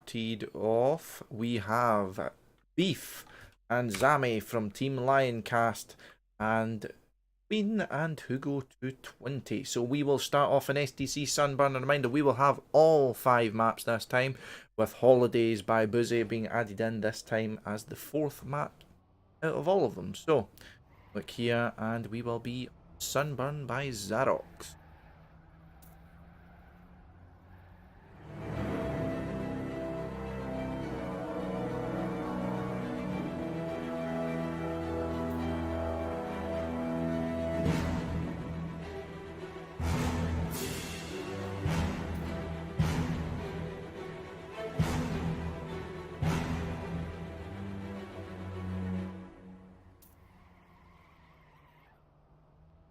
teed off, we have Beef and Zammy from Team Lioncast and Tween and Hugo220. So we will start off an STC Sunburn. A reminder, we will have all 5 maps this time, with Holidays by Boozy being added in this time as the 4th map out of all of them. So look here, and we will be Sunburn by Xarox.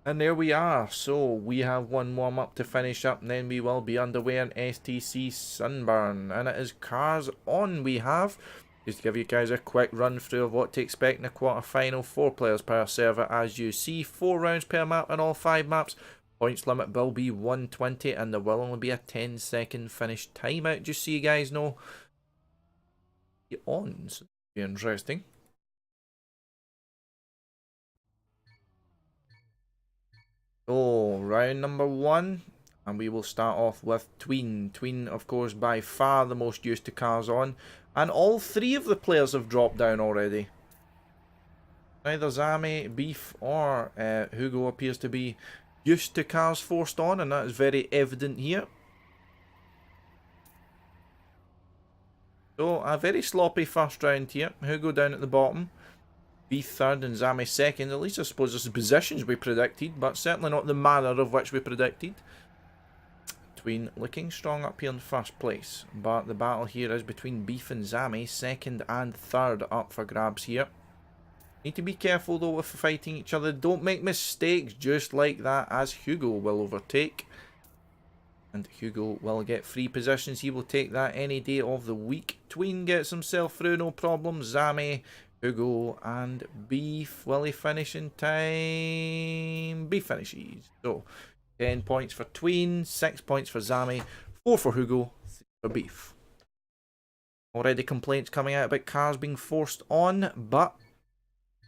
And there we are. So we have one warm up to finish up, and then we will be underway in STC Sunburn. And it is cars on we have. Just to give you guys a quick run through of what to expect in the quarter-final. 4 players per server, as you see. 4 rounds per map in all 5 maps. Points limit will be 120, and there will only be a 10-second finish timeout, just so you guys know. The ons. Be interesting. So, round number 1, and we will start off with Tween. Tween, of course, by far the most used to cars on, and all 3 of the players have dropped down already. Neither Zammy, Beef, or Hugo appears to be used to cars forced on, and that is very evident here. So, a very sloppy first round here. Hugo down at the bottom. Beef third and Zammy second. At least I suppose this is positions we predicted, but certainly not the manner of which we predicted. Tween looking strong up here in first place, but the battle here is between Beef and Zammy, second and third up for grabs here. Need to be careful though with fighting each other. Don't make mistakes just like that, as Hugo will overtake. And Hugo will get free positions. He will take that any day of the week. Tween gets himself through, no problem. Zammy, Hugo and Beef, will he finish in time? Beef finishes. So 10 points for Tween, 6 points for Zammy, 4 for Hugo, 3 for Beef. Already complaints coming out about cars being forced on, but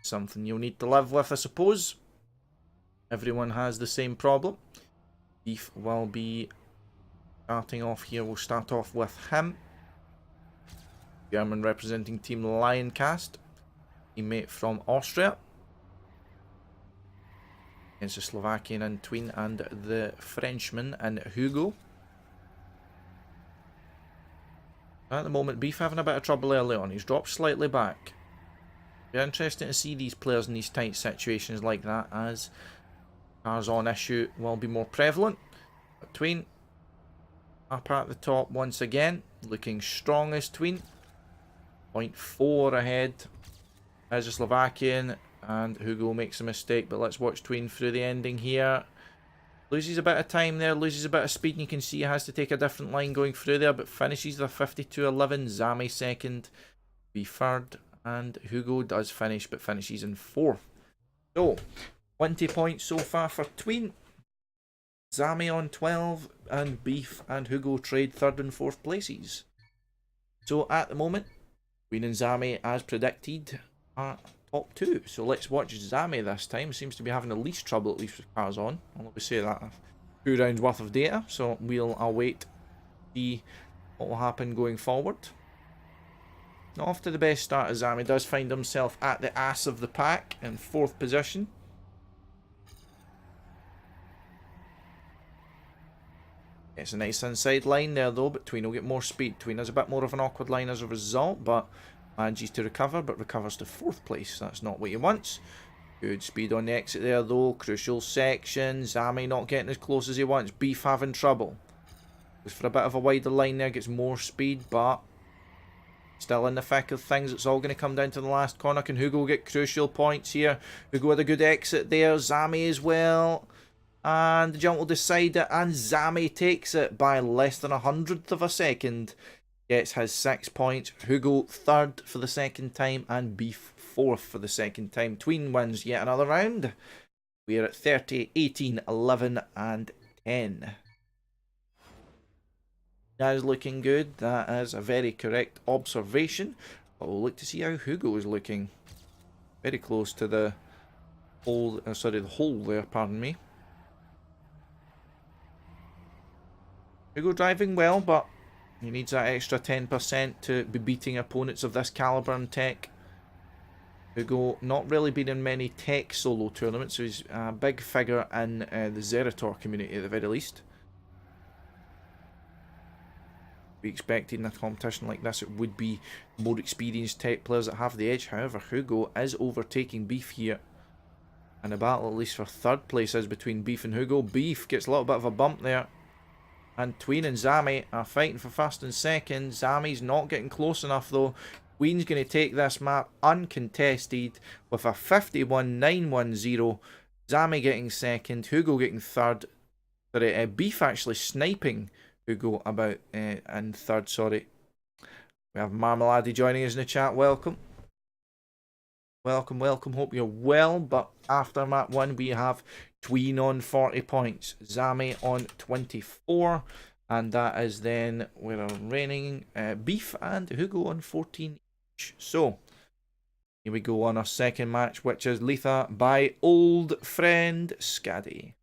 something you'll need to live with, I suppose. Everyone has the same problem. Beef will be starting off here. We'll start off with him. German representing Team Lioncast. Teammate from Austria. Against the Slovakian and Tween and the Frenchman and Hugo. At the moment, Beef having a bit of trouble early on. He's dropped slightly back. Very interesting to see these players in these tight situations like that, as cars on issue will be more prevalent. But Tween up at the top once again, looking strong as Tween. 0.4 ahead as a Slovakian, and Hugo makes a mistake, but let's watch Tween through the ending here. Loses a bit of time there, loses a bit of speed, and you can see he has to take a different line going through there, but finishes the 52.11. Zammy second, Beef third, and Hugo does finish, but finishes in 4th. So 20 points so far for Tween. Zammy on 12, and Beef and Hugo trade 3rd and 4th places. So at the moment, Tween and Zammy, as predicted, are top 2. So let's watch Zammy this time. Seems to be having the least trouble, at least with cars on. I'll always say that. 2 rounds worth of data, so we'll await, see what will happen going forward. Not off to the best start, as Zammy does find himself at the ass of the pack in 4th position. It's a nice inside line there though, but Tween will get more speed. Tween has a bit more of an awkward line as a result, but manages to recover, but recovers to 4th place. That's not what he wants. Good speed on the exit there though. Crucial section. Zammy not getting as close as he wants. Beef having trouble. Goes for a bit of a wider line there, gets more speed, but still in the thick of things. It's all going to come down to the last corner. Can Hugo get crucial points here? Hugo had a good exit there. Zammy as well. And the jump will decide it, and Zammy takes it by less than 100th of a second. Gets his 6 points. Hugo 3rd for the 2nd time, and Beef 4th for the 2nd time. Tween wins yet another round. We are at 30, 18, 11 and 10. That is looking good. That is a very correct observation. But we'll look to see how Hugo is looking. Very close to the hole, the hole there, pardon me. Hugo driving well, but he needs that extra 10% to be beating opponents of this caliber and tech. Hugo not really been in many tech solo tournaments, so he's a big figure in the Zerator community at the very least. We expected in a competition like this it would be more experienced tech players that have the edge. However, Hugo is overtaking Beef here. And the battle, at least for third place, is between Beef and Hugo. Beef gets a little bit of a bump there. And Tween and Zammy are fighting for first and second. Zammy's not getting close enough though. Tween's going to take this map uncontested with a 51.910. Zammy getting second. Hugo getting third. Sorry, Beef actually sniping Hugo about in third, sorry. We have Marmalade joining us in the chat. Welcome. Welcome, welcome. Hope you're well. But after map 1, we have Tween on 40 points. Zammy on 24. And that is then we're reigning Beef and Hugo on 14 each. So, here we go on our second match, which is Letha by old friend Scaddy.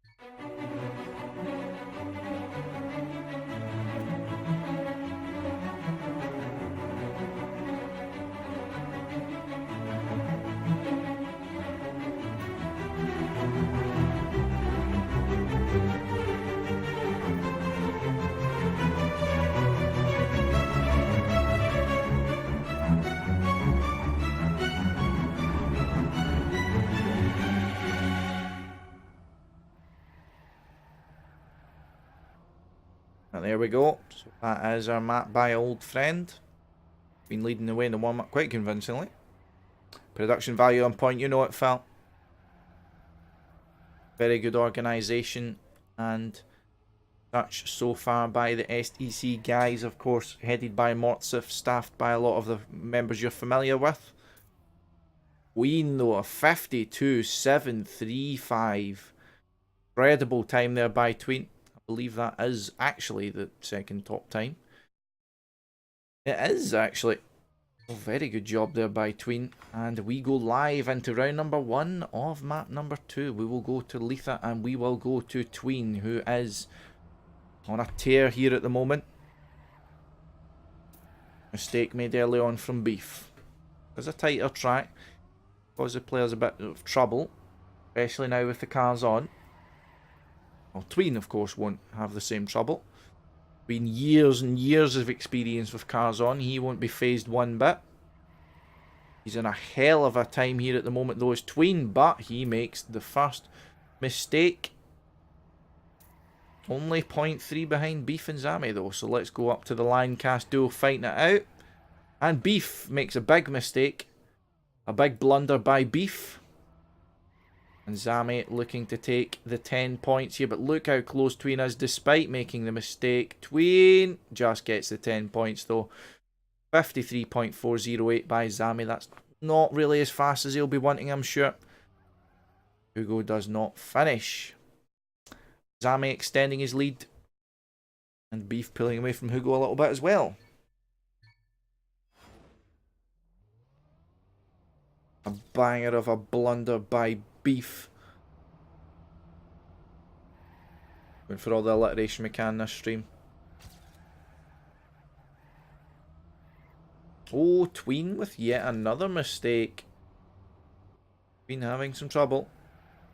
And there we go. So that is our map by old friend. Been leading the way in the warm-up quite convincingly. Production value on point, you know it, Phil. Very good organisation and such so far by the STC guys, of course, headed by Mortsiith, staffed by a lot of the members you're familiar with. Tween though, a 52.735. Incredible time there by Tween. I believe that is actually the second top time. It is actually. Oh, very good job there by Tween. And we go live into round number 1 of map number 2. We will go to Letha and we will go to Tween, who is on a tear here at the moment. Mistake made early on from Beef. There's a tighter track. Cause the players a bit of trouble. Especially now with the cars on. Well, Tween, of course, won't have the same trouble. Been years and years of experience with cars on. He won't be phased one bit. He's in a hell of a time here at the moment, though, as Tween, but he makes the first mistake. Only 0.3 behind Beef and Zammy, though. So let's go up to the Lioncast duo fighting it out. And Beef makes a big mistake. A big blunder by Beef. And Zammy looking to take the 10 points here. But look how close Tween is despite making the mistake. Tween just gets the 10 points though. 53.408 by Zammy. That's not really as fast as he'll be wanting, I'm sure. Hugo does not finish. Zammy extending his lead. And Beef pulling away from Hugo a little bit as well. A banger of a blunder by Beef. Going for all the alliteration we can this stream. Oh, Tween with yet another mistake. Tween having some trouble.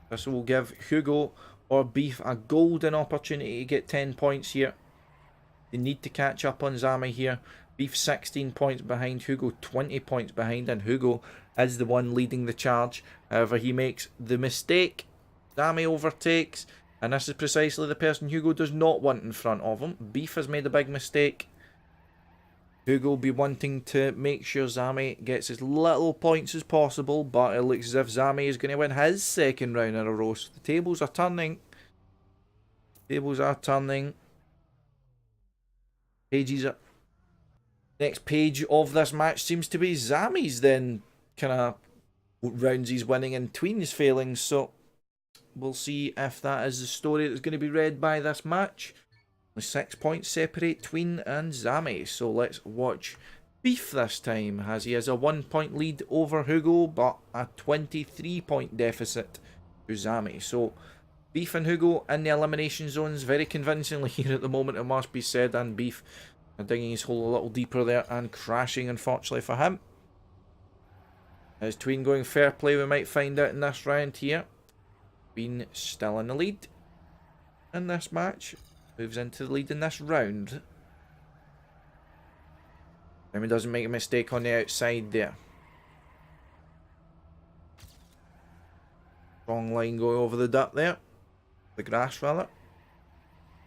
This will give Hugo or Beef a golden opportunity to get 10 points here. They need to catch up on Zammy here. Beef 16 points behind, Hugo 20 points behind, and Hugo is the one leading the charge. However, he makes the mistake. Zammy overtakes, and this is precisely the person Hugo does not want in front of him. Beef has made a big mistake. Hugo will be wanting to make sure Zammy gets as little points as possible, but it looks as if Zammy is going to win his second round in a row. So the tables are turning. Tables are turning. Pages are... Next page of this match seems to be Zammy's then kind of rounds he's winning and Tween's failings. So we'll see if that is the story that's going to be read by this match. Only 6 points separate Tween and Zammy. So let's watch Beef this time, as he has a 1 point lead over Hugo, but a 23 point deficit to Zammy. So Beef and Hugo in the elimination zones very convincingly here at the moment, it must be said, and Beef digging his hole a little deeper there and crashing, unfortunately for him. Is Tween going fair play? We might find out in this round here. Tween still in the lead in this match. Moves into the lead in this round. And he doesn't make a mistake on the outside there. Strong line going over the dirt there. The grass rather.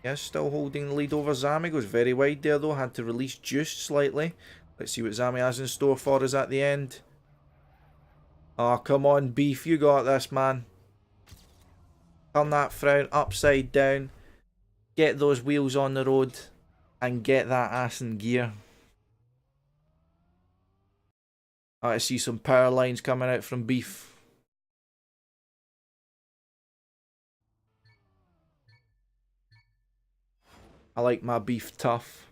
Yes, still holding the lead over Zammy. Goes very wide there though. Had to release just slightly. Let's see what Zammy has in store for us at the end. Oh, come on, Beef. You got this, man. Turn that frown upside down. Get those wheels on the road. And get that ass in gear. I see some power lines coming out from Beef. I like my Beef tough.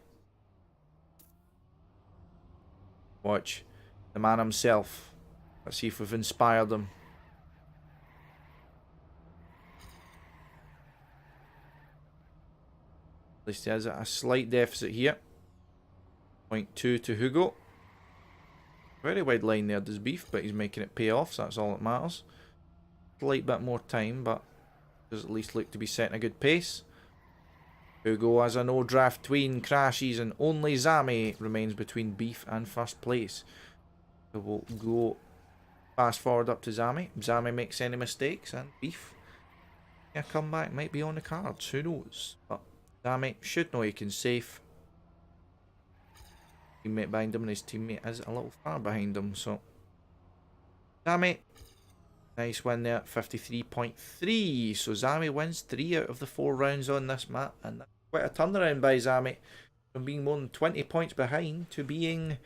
Watch. The man himself. Let's see if we've inspired him. At least he has a slight deficit here. 0.2 to Hugo. Very wide line there does Beef, but he's making it pay off, so that's all that matters. Slight bit more time, but does at least look to be setting a good pace. Hugo has a no draft Tween, crashes, and only Zammy remains between Beef and first place. So we'll go fast forward up to Zammy. Zammy makes any mistakes, and Beef, yeah, comeback might be on the cards. Who knows? But Zammy should know he can safe. Teammate behind him, and his teammate is a little far behind him. So Zammy, nice win there, 53.3. So Zammy wins 3 out of the 4 rounds on this map, and that's quite a turnaround by Zammy from being more than 20 points behind to being,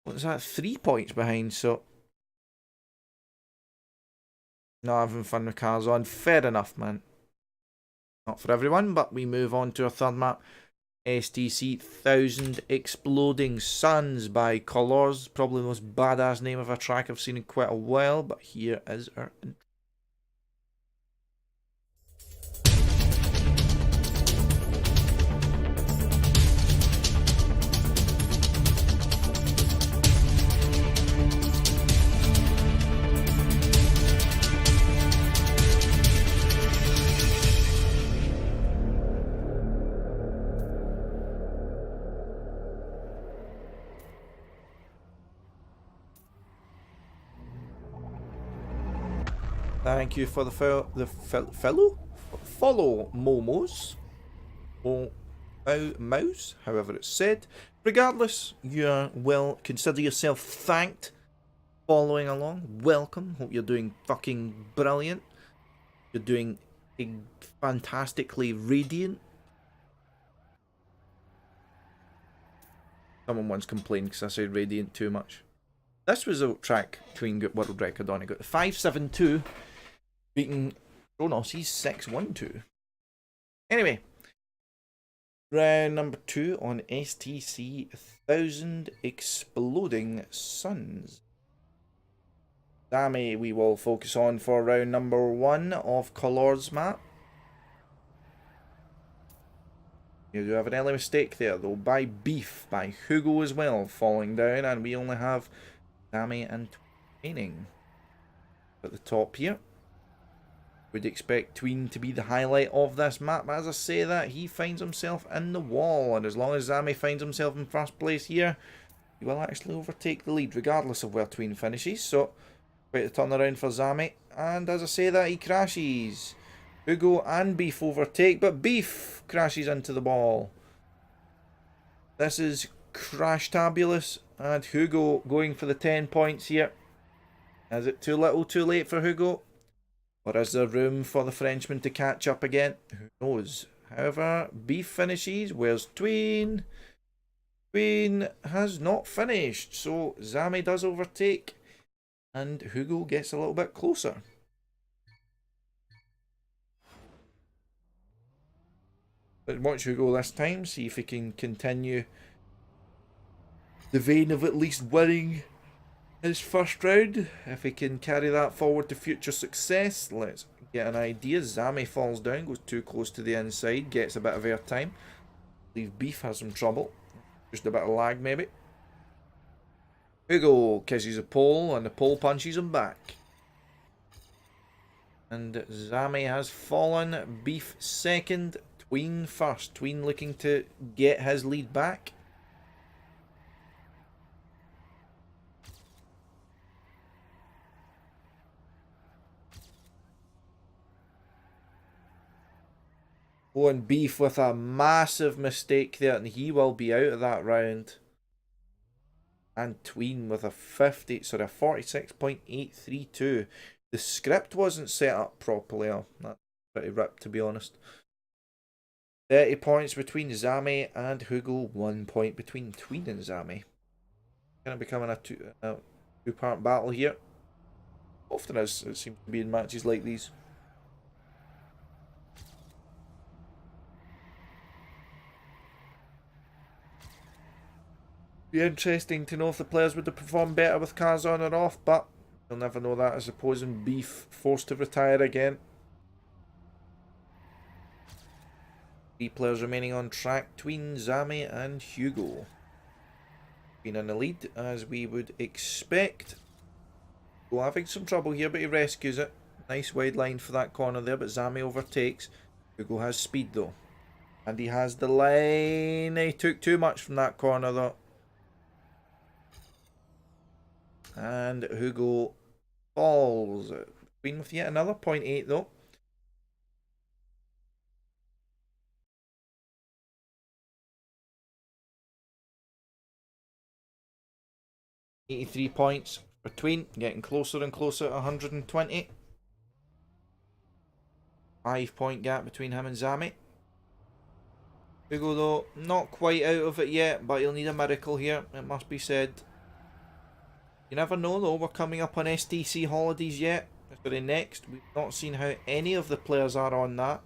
what's that, 3 points behind. So not having fun with cars on. Fair enough, man. Not for everyone, but we move on to our third map. STC 1000 Exploding Suns by Colors. Probably the most badass name of a track I've seen in quite a while, but here is our intro. Thank you for the follow Momos or Mouse, however it's said. Regardless, you will consider yourself thanked. Following along, welcome. Hope you're doing fucking brilliant. You're doing fantastically radiant. Someone once complained because I said radiant too much. This was a track Tween got world record on. He got 572. Beating Kronos' 612. Anyway, round number 2 on STC 1000 Exploding Suns. Zammy we will focus on for round number 1 of Colors map. You do have an early mistake there though, by Beef, by Hugo as well, falling down, and we only have Zammy and Tween at the top here. Would expect Tween to be the highlight of this map. As I say that, he finds himself in the wall, and as long as Zammy finds himself in first place here, he will actually overtake the lead regardless of where Tween finishes. So quite a turnaround for Zammy, and as I say that, he crashes. Hugo and Beef overtake, but Beef crashes into the ball. This is crash-tabulous, and Hugo going for the 10 points here. Is it too little too late for Hugo? Or is there room for the Frenchman to catch up again? Who knows? However, Beef finishes. Where's Tween? Tween has not finished. So Zammy does overtake. And Hugo gets a little bit closer. Let's watch Hugo this time, see if he can continue the vein of at least winning his first round. If he can carry that forward to future success, let's get an idea. Zammy falls down, goes too close to the inside, gets a bit of airtime. I believe Beef has some trouble. Just a bit of lag maybe. Hugo kisses a pole and the pole punches him back. And Zammy has fallen. Beef second. Tween first. Tween looking to get his lead back. Oh, and Beef with a massive mistake there, and he will be out of that round. And Tween with a 46.832. The script wasn't set up properly. Oh, that's pretty ripped, to be honest. 30 points between Zammy and Hugo. 1 point between Tween and Zammy. Kind of becoming a two-part battle here. Often as it seems to be in matches like these. Be interesting to know if the players would have performed better with cars on or off, but you'll never know that as opposing Beef forced to retire again. 3 players remaining on track, Tween, Zammy and Hugo. Been in the lead as we would expect. Hugo having some trouble here, but he rescues it. Nice wide line for that corner there, but Zammy overtakes. Hugo has speed though. And he has the line. He took too much from that corner though. And Hugo falls. Tween with yet another 0.8 though. $83 points for Tween, getting closer and closer to 120. 5-point gap between him and Zammy. Hugo though, not quite out of it yet, but he'll need a miracle here, it must be said. You never know though, we're coming up on STC holidays yet. Sorry, next. We've not seen how any of the players are on that.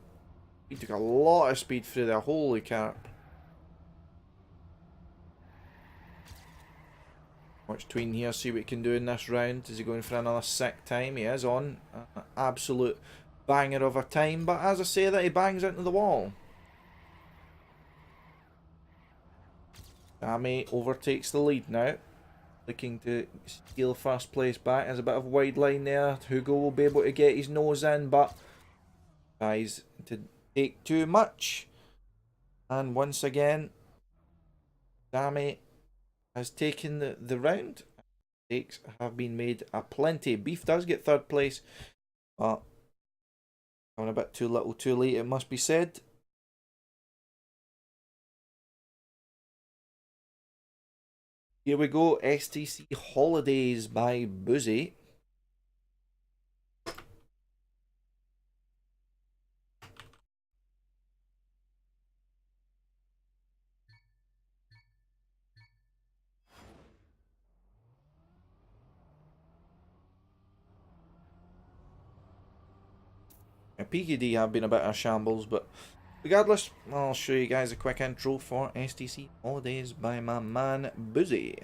He took a lot of speed through there, holy crap. Watch Tween here, see what he can do in this round. Is he going for another sick time? He is on an absolute banger of a time, but as I say that, he bangs into the wall. Zammy overtakes the lead now. Looking to steal first place back. There's a bit of a wide line there. Hugo will be able to get his nose in, but tries to take too much. And once again, Zammy has taken the round. Mistakes have been made aplenty. Beef does get third place, but coming a bit too little too late, it must be said. Here we go, STC Holidays by Boozy. PKD have been a bit of shambles, but regardless, I'll show you guys a quick intro for STC Holidays by my man Boozy.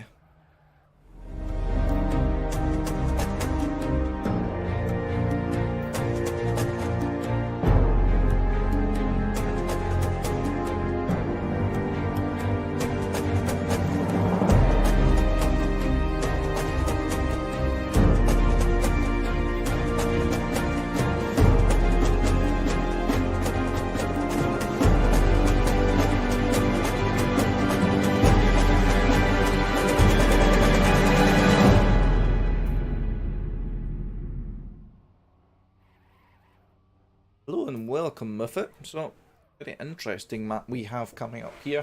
Hello and welcome with it. So, very interesting map we have coming up here.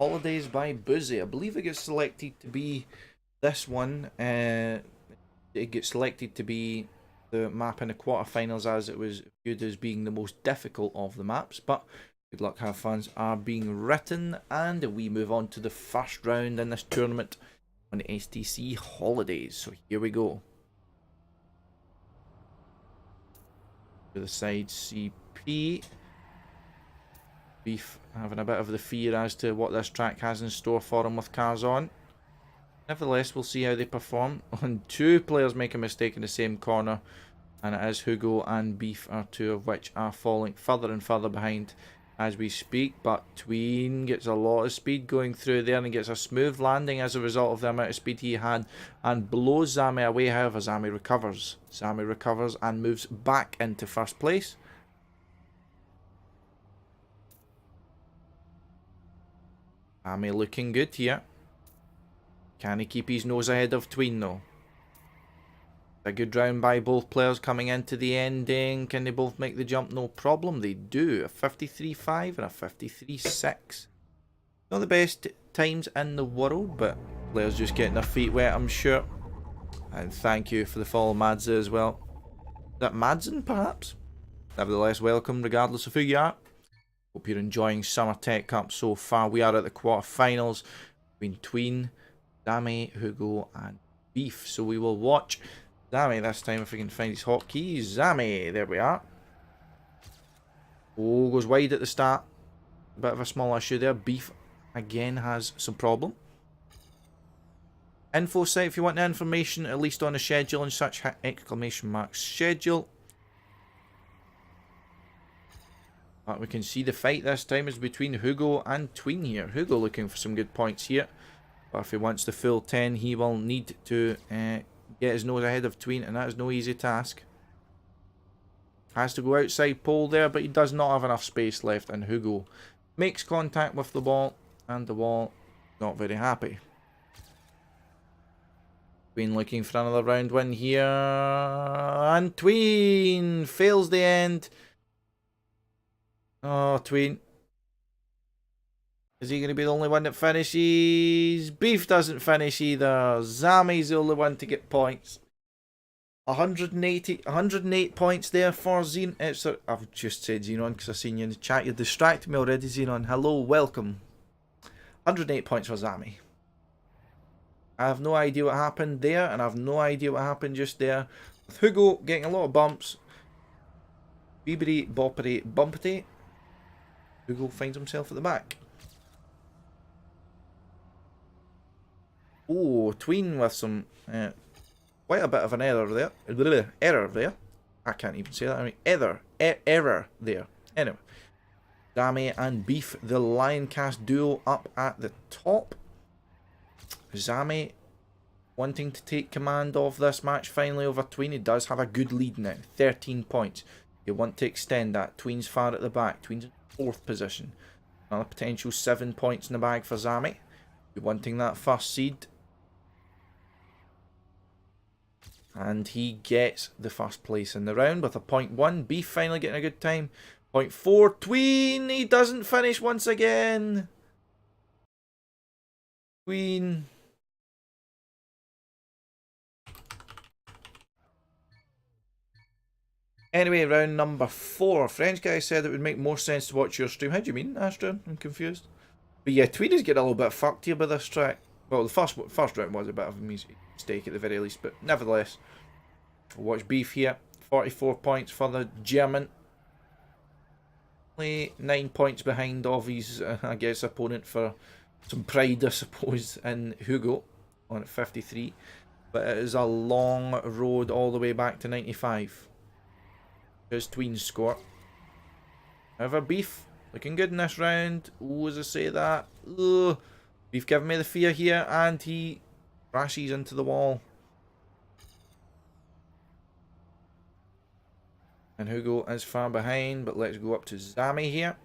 Holidays by Boozy. I believe it gets selected to be this one. It gets selected to be the map in the quarterfinals as it was viewed as being the most difficult of the maps. But good luck, have fans are being written. And we move on to the first round in this tournament on STC Holidays. So here we go. To the side CP. Beef having a bit of the fear as to what this track has in store for him with cars on. Nevertheless, we'll see how they perform. When two players make a mistake in the same corner, and it is Hugo and Beef are two of which are falling further and further behind as we speak. But Tween gets a lot of speed going through there and gets a smooth landing as a result of the amount of speed he had and blows Zammy away. However, Zammy recovers. Zammy recovers and moves back into first place. Zammy looking good here. Can he keep his nose ahead of Tween though? A good round by both players coming into the ending. Can they both make the jump? No problem. They do. A 53.5 and a 53.6. Not the best times in the world, but players just getting their feet wet, I'm sure. And thank you for the follow, Madza, as well. Is that Madsen, perhaps? Nevertheless, welcome regardless of who you are. Hope you're enjoying Summer Tech Cup so far. We are at the quarterfinals between Tween, Zammy, Hugo, and Beef. So we will watch Zammy this time if we can find his hotkeys. Zammy, there we are. Oh, goes wide at the start. A bit of a small issue there. Beef again has some problem. Info site if you want the information, at least on the schedule and such. Exclamation mark schedule. But we can see the fight this time is between Hugo and Tween here. Hugo looking for some good points here. But if he wants the full 10, he will need to get his nose ahead of Tween, and that is no easy task. Has to go outside pole there, but he does not have enough space left, and Hugo makes contact with the wall, and the wall not very happy. Tween looking for another round win here, and Tween fails the end. Oh, Tween. Is he going to be the only one that finishes? Beef doesn't finish either. Zammy's the only one to get points. 108 points there for Xenon. I've just said Xenon because I've seen you in the chat. You're distracting me already, Xenon. Hello, welcome. 108 points for Zammy. I have no idea what happened there, and I have no idea what happened just there. With Hugo getting a lot of bumps. Beebery, boppery, bumpety. Hugo finds himself at the back. Oh, Tween with some quite a bit of an error there. Error there. I can't even say that. I mean, error there. Anyway, Zammy and Beef, the Lioncast duo up at the top. Zammy wanting to take command of this match finally over Tween. He does have a good lead now, 13 points. You want to extend that. Tween's far at the back. Tween's in 4th position. Another potential 7 points in the bag for Zammy. You're wanting that first seed. And he gets the first place in the round with a 0.1. Beef finally getting a good time. 0.4. Tween, he doesn't finish once again. Tween. Anyway, round number 4. French guy said it would make more sense to watch your stream. How do you mean, Astra? I'm confused. But yeah, Tween is getting a little bit fucked here by this track. Well, the first round was a bit of a mistake at the very least, but nevertheless, we'll watch Beef here. 44 points for the German. Only 9 points behind of his, I guess, opponent for some pride, I suppose, in Hugo on at 53. But it is a long road all the way back to 95. Here's Tween's score. However, Beef looking good in this round. Oh, as I say that. Ugh. Beef giving me the fear here, and he crashes into the wall. And Hugo is far behind, but let's go up to Zammy here.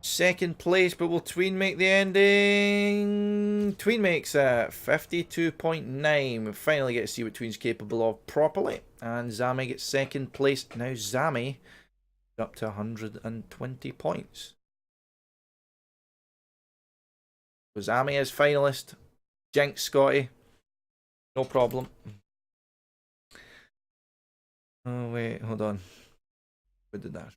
2nd place, but will Tween make the ending? Tween makes a 52.9. We finally get to see what Tween's capable of properly. And Zammy gets 2nd place. Now Zammy is up to 120 points. So Zammy is finalist. Jinx Scotty. No problem. Oh wait, hold on. Who did that?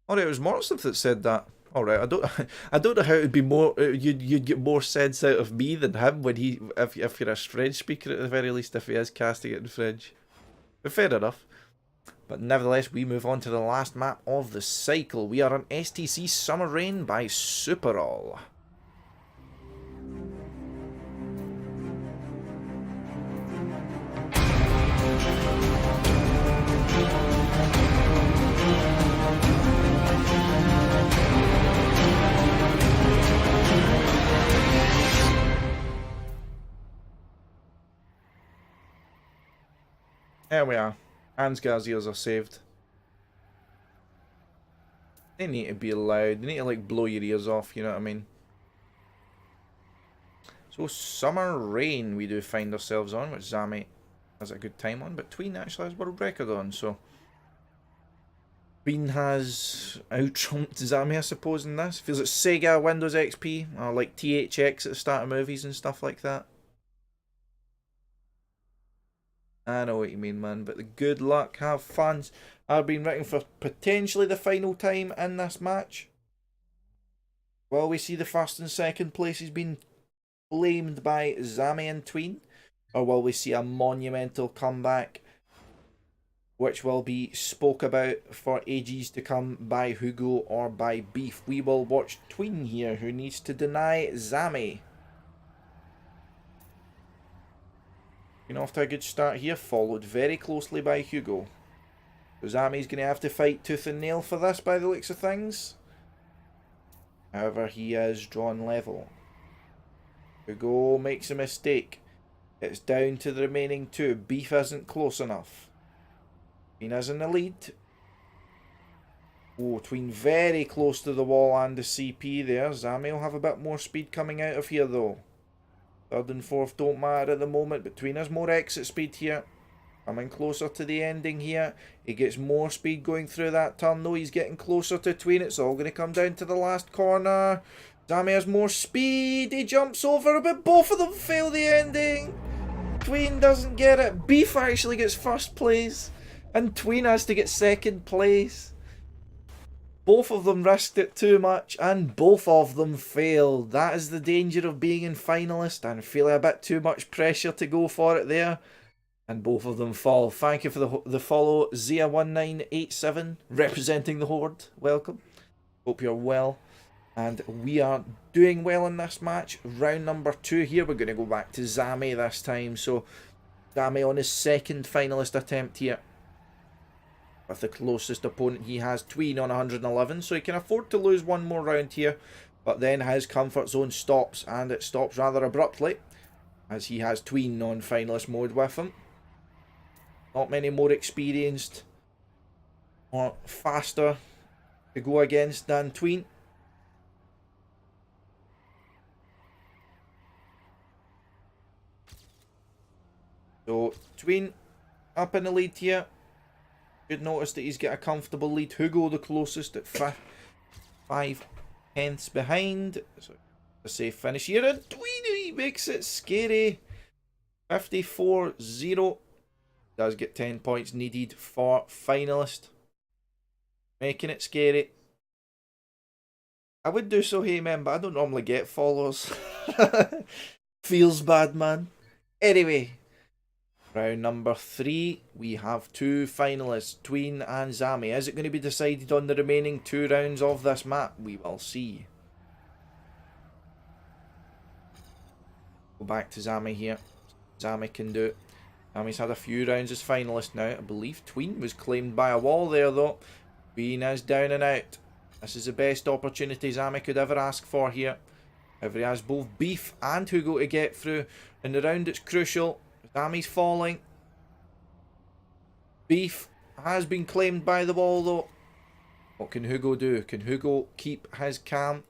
Alright, it was Mortsiith that said that. Alright, I don't know how it'd be more. You'd get more sense out of me than him when if you're a French speaker at the very least, if he is casting it in French. But fair enough. But nevertheless, we move on to the last map of the cycle. We are on STC Summer Rain by Superall. There we are. Ansgar's ears are saved. They need to be loud. They need to like blow your ears off, you know what I mean? So Summer Rain we do find ourselves on, which Zammy has a good time on, but Tween actually has world record on, so Tween has out-trumped Zammy, I suppose, in this. Feels like Sega, Windows XP, or like THX at the start of movies and stuff like that. I know what you mean, man, but the good luck, have fun. I've been written for potentially the final time in this match. Well, we see the first and second places being claimed by Zammy and Tween, or will we see a monumental comeback which will be spoke about for ages to come by Hugo or by Beef? We will watch Tween here, who needs to deny Zammy. Off to a good start here, followed very closely by Hugo. So Zammy's going to have to fight tooth and nail for this by the looks of things. However, he is drawn level. Hugo makes a mistake. It's down to the remaining two. Beef isn't close enough. Tween is in the lead. Oh, Tween very close to the wall and the CP there. Zammy will have a bit more speed coming out of here though. Third and fourth don't matter at the moment, but Tween has more exit speed here. Coming closer to the ending here. He gets more speed going through that turn though. He's getting closer to Tween. It's all going to come down to the last corner. Zammy has more speed. He jumps over, but both of them fail the ending. Tween doesn't get it. Beef actually gets first place, and Tween has to get second place. Both of them risked it too much, and both of them failed. That is the danger of being in finalist and feeling a bit too much pressure to go for it there. And both of them fall. Thank you for the follow, Zia1987, representing the Horde. Welcome. Hope you're well. And we are doing well in this match. Round number 2 here. We're going to go back to Zammy this time. So, Zammy on his second finalist attempt here. With the closest opponent he has, Tween on 111, so he can afford to lose one more round here, but then his comfort zone stops, and it stops rather abruptly, as he has Tween on finalist mode with him. Not many more experienced or faster to go against than Tween. So, Tween up in the lead here. Should notice that he's got a comfortable lead. Hugo the closest at 5/10 behind. So a safe finish here, and Tween makes it scary. 54-0. Does get 10 points needed for finalist. Making it scary. I would do so, hey man, but I don't normally get followers. Feels bad, man. Anyway. Round number 3, we have 2 finalists, Tween and Zammy. Is it going to be decided on the remaining 2 rounds of this map? We will see. Go back to Zammy here. Zammy can do it. Zammy's had a few rounds as finalist now. I believe Tween was claimed by a wall there though. Tween is down and out. This is the best opportunity Zammy could ever ask for here. However, he has both Beef and Hugo to get through. In the round it's crucial. Zammy's falling. Beef has been claimed by the wall though. What can Hugo do? Can Hugo keep his calm?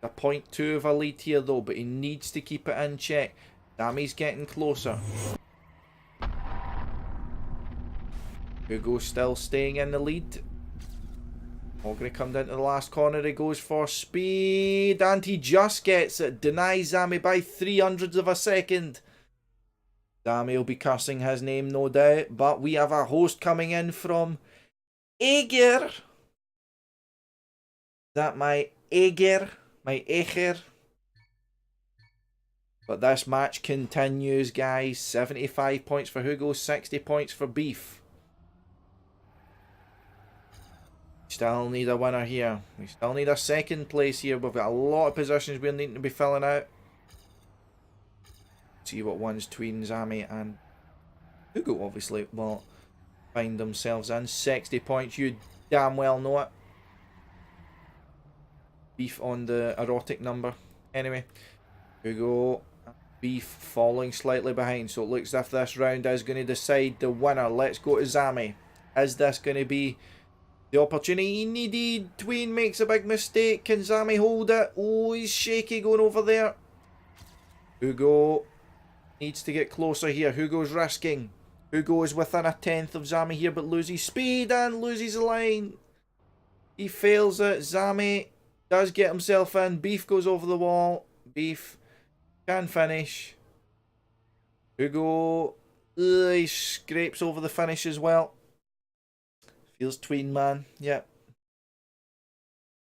A 0.2 of a lead here though, but he needs to keep it in check. Zammy's getting closer. Hugo still staying in the lead. All going to come down to the last corner. He goes for speed, and he just gets it. Denies Zammy by 300ths of a second. Zammy will be cursing his name, no doubt. But we have a host coming in from Eger. Is that my Eger? My Eger? But this match continues, guys. 75 points for Hugo, 60 points for Beef. Still need a winner here. We still need a second place here. We've got a lot of positions we're needing to be filling out. See what ones Tween, Zammy and Hugo obviously will find themselves in. 60 points, you damn well know it. Beef on the erotic number. Anyway, Hugo, Beef falling slightly behind. So it looks as if this round is going to decide the winner. Let's go to Zammy. Is this going to be the opportunity he needed? Tween makes a big mistake. Can Zammy hold it? Oh, he's shaky going over there. Hugo needs to get closer here. Hugo's risking. Hugo is within a tenth of Zammy here, but loses speed and loses the line. He fails it. Zammy does get himself in. Beef goes over the wall. Beef can finish. Hugo, he scrapes over the finish as well. Feels Tween, man. Yep.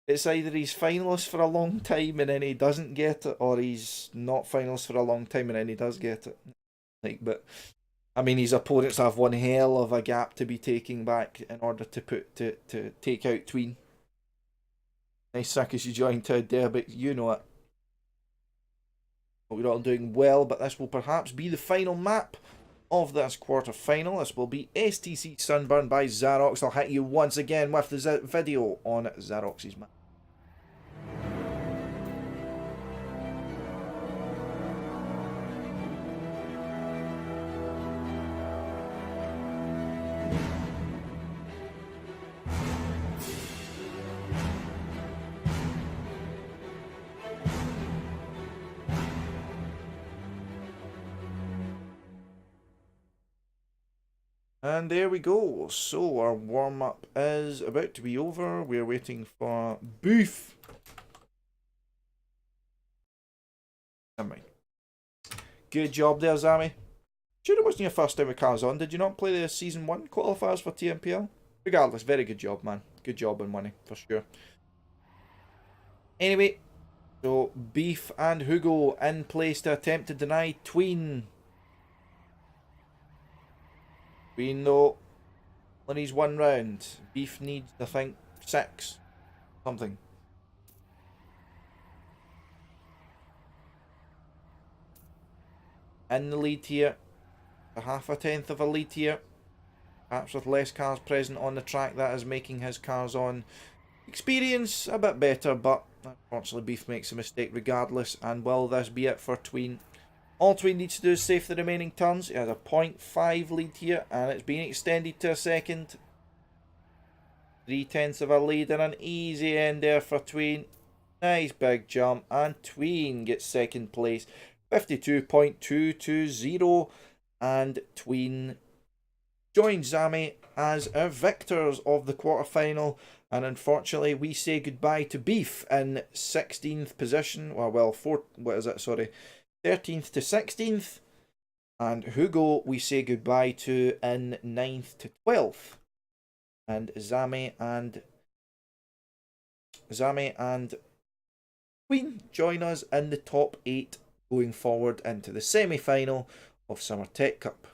It's either he's finalist for a long time and then he doesn't get it, or he's not finalist for a long time and then he does get it. But I mean, his opponents have one hell of a gap to be taking back in order to take out Tween. Nice sack as you joined Ted there, but you know it. But we're all doing well, but this will perhaps be the final map of this quarter-final. This will be STC Sunburn by Xarox. I'll hit you once again with the video on Xarox's map. And there we go. So our warm-up is about to be over. We're waiting for Beef. Zammy. Good job there, Zammy. Sure it wasn't your first time with cars on. Did you not play the Season 1 qualifiers for TMPL? Regardless, very good job, man. Good job on money, for sure. Anyway, so Beef and Hugo in place to attempt to deny Tween. Tween, though, only needs one round. Beef needs, I think, 6. Something. In the lead here. A half a tenth of a lead here. Perhaps with less cars present on the track, that is making his cars on experience a bit better, but unfortunately Beef makes a mistake regardless. And will this be it for Tween? All Tween needs to do is save the remaining turns. He has a 0.5 lead here, and it's been extended to a second. 3/10 of a lead and an easy end there for Tween. Nice big jump, and Tween gets second place. 52.220, and Tween joins Zammy as our victors of the quarterfinal. And unfortunately, we say goodbye to Beef in 16th position. Well, 13th to 16th. And Hugo, we say goodbye to in 9th to 12th. And Zammy and Tween join us in the top 8 going forward into the semi-final of Summer Tech Cup.